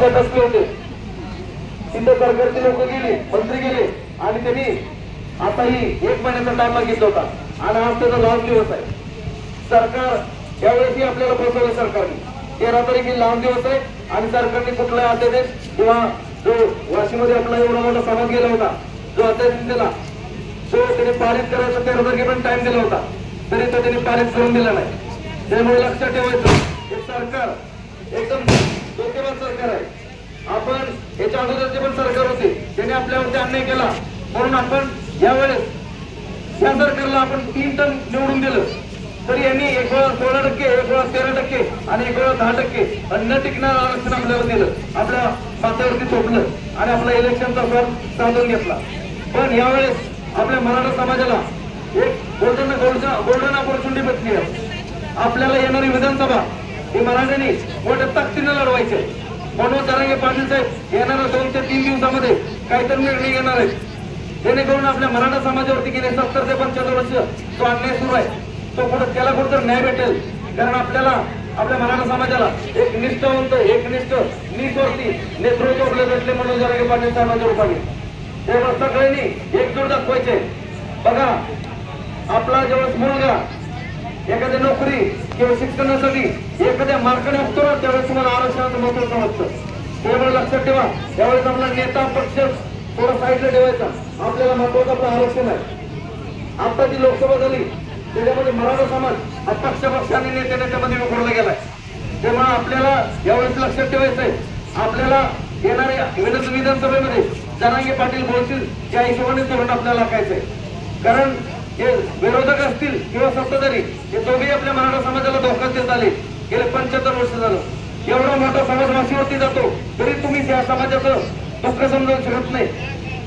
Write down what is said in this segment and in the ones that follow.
आपल्या बसले होते, तिथे सरकारचे लोक गेले, मंत्री गेले आणि त्यांनी आताही 1 महिन्याचा टाइम मागितला होता आणि आज त्याचा लास्ट दिवस आहे. सरकार यावेळेसही आपल्याला फसवलं सरकारने. 13 तारखेला लास्ट दिवस आहे आणि सरकारने कुठला अध्यादेश किंवा जो वाशीमध्ये आपला एवढा मोठा समाज गेला होता, जो अध्यादेश दिला तो त्यांनी पारित करायचा 13 तारखेपर्यंत टाइम दिला होता, तरी तो त्यांनी पारित करून दिला नाही. त्यामुळे लक्षात ठेवायचं, हे सरकार एकदम धोकेबाज सरकार आहे. आपण याच्या अगोदरचे पण सरकार होते, त्यांनी आपल्यावरती अन्याय केला म्हणून आपण यावेळेस या सरकारला आपण 3 टर्म निवडून दिलं, तरी यांनी एक वेळा 16%, एक वेळा 13% आणि एक वेळा 10% अन्न टिकणारं आरक्षण आपल्याला दिलं, आपल्या माथ्यावरती थोपलं आणि आपला इलेक्शनचा स्वार्थ साधून घेतला. पण यावेळेस आपल्या मराठा समाजाला एक गोल्डन ऑपॉर्च्युनिटी भेटली आहे. आपल्याला येणारी विधानसभा ही मराठ्यांनी मोठ्या ताकदीने लढवायची आहे. मनोज जरांगे पाटील साहेब येणाऱ्या 2 ते 3 दिवसामध्ये काहीतरी निर्णय घेणार आहेत, जेणेकरून आपल्या मराठा समाजावरती गेले 70 ते 75 वर्ष जो अन्याय सुरू आहे तो त्याला कुठेतरी न्याय भेटेल. कारण आपल्याला आपल्या मराठा समाजाला एक निष्ठावंत, एकनिष्ठ, निस्वार्थी नेतृत्व आपल्याला भेटले मनोज जरांगे पाटील साहेबांच्या रूपाने. त्यामुळे सगळ्यांनी एकजूट दाखवायचे. बघा, आपला जेव्हा मुलगा एखाद्या नोकरी किंवा शिक्षणासाठी एखाद्या मार्गाने असतो ना, त्यावेळेस तुम्हाला आरक्षणाचं महत्व समजतं. त्यामुळे लक्षात ठेवा, त्यावेळेस आपला नेता पक्ष थोडा साईडला ठेवायचा. आपल्याला महत्वाचं आपलं आरक्षण आहे. आता जी लोकसभा झाली त्याच्यामध्ये मराठा समाज पक्षाने नेत्यामध्ये विखुरला गेलाय. त्यामुळे आपल्याला यावेळेस लक्षात ठेवायचं आहे, आपल्याला येणाऱ्या विधानसभेमध्ये जरांगे पाटील बोलतील त्या हिशोबाने धोरण आपल्याला आखायचंय. कारण हे विरोधक असतील किंवा सत्ताधारी हे दोघेही आपल्या मराठा समाजाला धोका देत आले. गेले 75 वर्ष झालं. एवढा मोठा समाज वाशीवरती जातो तरी तुम्ही त्या समाजाचं दुःख समजावू शकत नाही.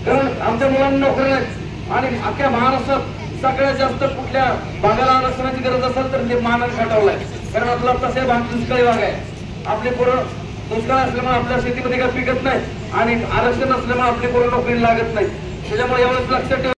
कारण आमच्या मुलांना नोकरी नाही आणि अख्ख्या महाराष्ट्रात सगळ्यात जास्त कुठल्या भागाला आरक्षणाची गरज असेल तर ते मानाने खटावलाय. कारण आपला तसे भाग दुष्काळी भाग आहे. आपले पोरं दुष्काळ असल्यामुळे आपल्या शेतीमध्ये काही पिकत नाही आणि आरक्षण असल्यामुळे आपली पोरं नोकरी लागत नाही. त्याच्यामुळे एवढंच लक्षात ठेवा.